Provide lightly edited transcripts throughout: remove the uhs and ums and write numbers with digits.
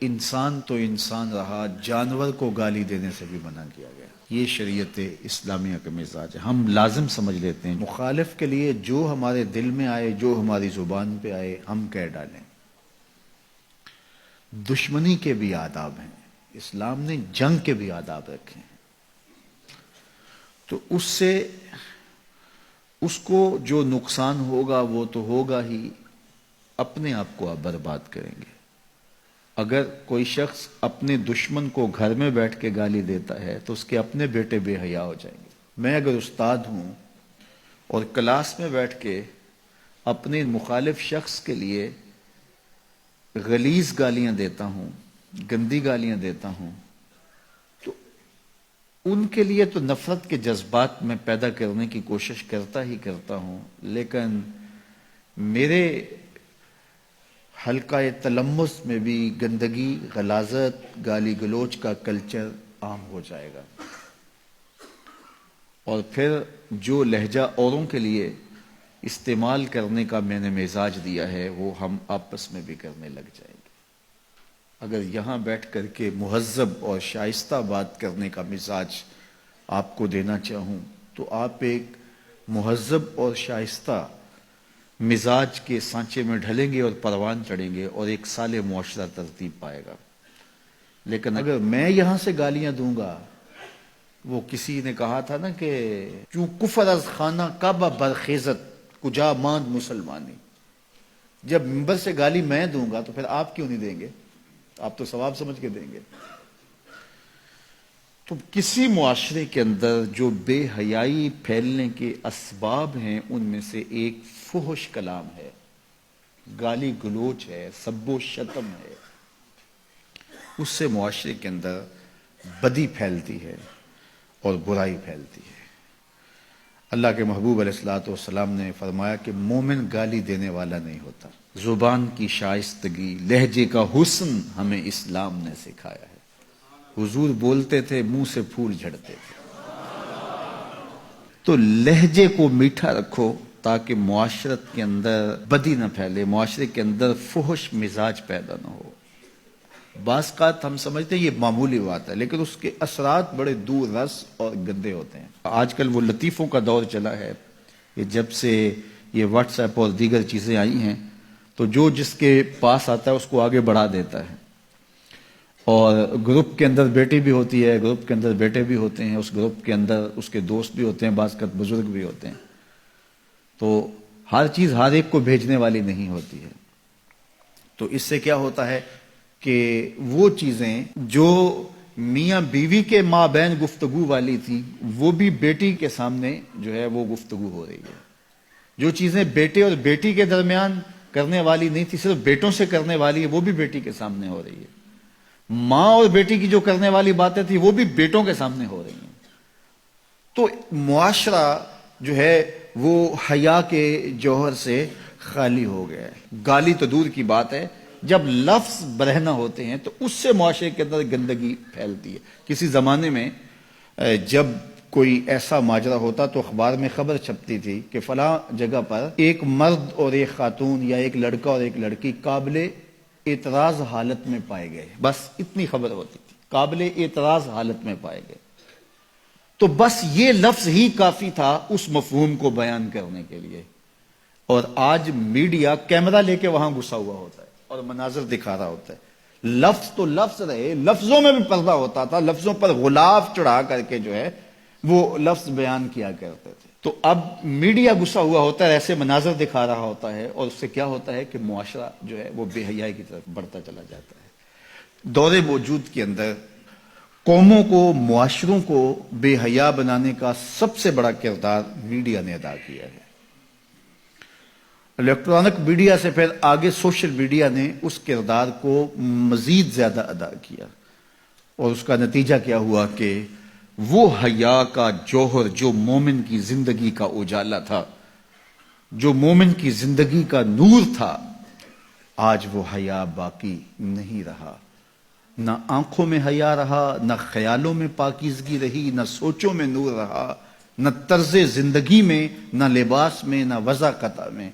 انسان تو انسان رہا، جانور کو گالی دینے سے بھی منع کیا گیا۔ یہ شریعت اسلامیہ کا مزاج ہے۔ ہم لازم سمجھ لیتے ہیں مخالف کے لیے جو ہمارے دل میں آئے، جو ہماری زبان پہ آئے، ہم کہہ ڈالیں۔ دشمنی کے بھی آداب ہیں، اسلام نے جنگ کے بھی آداب رکھے ہیں، تو اس سے اس کو جو نقصان ہوگا وہ تو ہوگا ہی، اپنے آپ کو آپ برباد کریں گے۔ اگر کوئی شخص اپنے دشمن کو گھر میں بیٹھ کے گالی دیتا ہے تو اس کے اپنے بیٹے بے حیا ہو جائیں گے۔ میں اگر استاد ہوں اور کلاس میں بیٹھ کے اپنے مخالف شخص کے لیے غلیظ گالیاں دیتا ہوں، گندی گالیاں دیتا ہوں، تو ان کے لیے تو نفرت کے جذبات میں پیدا کرنے کی کوشش کرتا ہی کرتا ہوں، لیکن میرے حلقہ تلمس میں بھی گندگی، غلاظت، گالی گلوچ کا کلچر عام ہو جائے گا، اور پھر جو لہجہ اوروں کے لیے استعمال کرنے کا میں نے مزاج دیا ہے وہ ہم آپس میں بھی کرنے لگ جائیں گے۔ اگر یہاں بیٹھ کر کے مہذب اور شائستہ بات کرنے کا مزاج آپ کو دینا چاہوں تو آپ ایک مہذب اور شائستہ مزاج کے سانچے میں ڈھلیں گے اور پروان چڑھیں گے اور ایک صالح معاشرہ ترتیب پائے گا۔ لیکن اگر میں یہاں سے گالیاں دوں گا، وہ کسی نے کہا تھا نا کہ چوں کفر از خانہ کعبہ برخیزت کجا ماند مسلمانی، جب منبر سے گالی میں دوں گا تو پھر آپ کیوں نہیں دیں گے؟ آپ تو ثواب سمجھ کے دیں گے۔ تو کسی معاشرے کے اندر جو بے حیائی پھیلنے کے اسباب ہیں ان میں سے ایک فحش کلام ہے، گالی گلوچ ہے، سب و شتم ہے، اس سے معاشرے کے اندر بدی پھیلتی ہے اور برائی پھیلتی ہے۔ اللہ کے محبوب علیہ الصلوۃ والسلام نے فرمایا کہ مومن گالی دینے والا نہیں ہوتا۔ زبان کی شائستگی، لہجے کا حسن ہمیں اسلام نے سکھایا ہے۔ حضور بولتے تھے، منہ سے پھول جھڑتے تھے۔ تو لہجے کو میٹھا رکھو تاکہ معاشرت کے اندر بدی نہ پھیلے، معاشرے کے اندر فحش مزاج پیدا نہ ہو۔ بعض اوقات ہم سمجھتے ہیں یہ معمولی بات ہے، لیکن اس کے اثرات بڑے دور رس اور گندے ہوتے ہیں۔ آج کل وہ لطیفوں کا دور چلا ہے کہ جب سے یہ واٹس ایپ اور دیگر چیزیں آئی ہیں تو جو جس کے پاس آتا ہے اس کو آگے بڑھا دیتا ہے، اور گروپ کے اندر بیٹی بھی ہوتی ہے، گروپ کے اندر بیٹے بھی ہوتے ہیں، اس گروپ کے اندر اس کے دوست بھی ہوتے ہیں، بعض اوقات بزرگ بھی ہوتے ہیں۔ تو ہر چیز ہر ایک کو بھیجنے والی نہیں ہوتی ہے۔ تو اس سے کیا ہوتا ہے کہ وہ چیزیں جو میاں بیوی کے مابین گفتگو والی تھی وہ بھی بیٹی کے سامنے جو ہے وہ گفتگو ہو رہی ہے۔ جو چیزیں بیٹے اور بیٹی کے درمیان کرنے والی نہیں تھی، صرف بیٹوں سے کرنے والی ہے، وہ بھی بیٹی کے سامنے ہو رہی ہے۔ ماں اور بیٹی کی جو کرنے والی باتیں تھی وہ بھی بیٹوں کے سامنے ہو رہی ہیں۔ تو معاشرہ جو ہے وہ حیا کے جوہر سے خالی ہو گیا ہے۔ گالی تو دور کی بات ہے، جب لفظ برہنہ ہوتے ہیں تو اس سے معاشرے کے اندر گندگی پھیلتی ہے۔ کسی زمانے میں جب کوئی ایسا ماجرا ہوتا تو اخبار میں خبر چھپتی تھی کہ فلاں جگہ پر ایک مرد اور ایک خاتون یا ایک لڑکا اور ایک لڑکی قابل اعتراض حالت میں پائے گئے، بس اتنی خبر ہوتی تھی، قابل اعتراض حالت میں پائے گئے۔ تو بس یہ لفظ ہی کافی تھا اس مفہوم کو بیان کرنے کے لیے، اور آج میڈیا کیمرہ لے کے وہاں گھسا ہوا ہوتا ہے اور مناظر دکھا رہا ہوتا ہے۔ لفظ تو لفظ رہے، لفظوں میں بھی پردہ ہوتا تھا، لفظوں پر غلاف چڑھا کر کے جو ہے وہ لفظ بیان کیا کرتے تھے۔ تو اب میڈیا گھسا ہوا ہوتا ہے، ایسے مناظر دکھا رہا ہوتا ہے، اور اس سے کیا ہوتا ہے کہ معاشرہ جو ہے وہ بے حیائی کی طرف بڑھتا چلا جاتا ہے۔ دور موجود کے اندر قوموں کو، معاشروں کو بے حیا بنانے کا سب سے بڑا کردار میڈیا نے ادا کیا ہے۔ الیکٹرانک میڈیا سے پھر آگے سوشل میڈیا نے اس کردار کو مزید زیادہ ادا کیا، اور اس کا نتیجہ کیا ہوا کہ وہ حیا کا جوہر جو مومن کی زندگی کا اجالا تھا، جو مومن کی زندگی کا نور تھا، آج وہ حیا باقی نہیں رہا۔ نہ آنکھوں میں حیا رہا، نہ خیالوں میں پاکیزگی رہی، نہ سوچوں میں نور رہا، نہ طرز زندگی میں، نہ لباس میں، نہ وضع قطع میں۔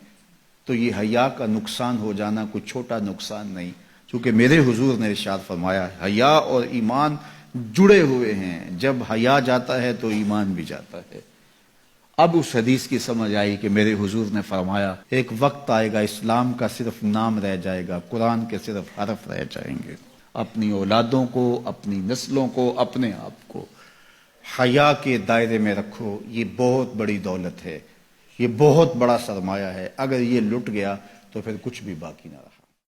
تو یہ حیا کا نقصان ہو جانا کوئی چھوٹا نقصان نہیں، کیونکہ میرے حضور نے ارشاد فرمایا حیا اور ایمان جڑے ہوئے ہیں، جب حیا جاتا ہے تو ایمان بھی جاتا ہے۔ اب اس حدیث کی سمجھ آئی کہ میرے حضور نے فرمایا ایک وقت آئے گا اسلام کا صرف نام رہ جائے گا، قرآن کے صرف حرف رہ جائیں گے۔ اپنی اولادوں کو، اپنی نسلوں کو، اپنے آپ کو حیا کے دائرے میں رکھو، یہ بہت بڑی دولت ہے، یہ بہت بڑا سرمایہ ہے۔ اگر یہ لٹ گیا تو پھر کچھ بھی باقی نہ رہا۔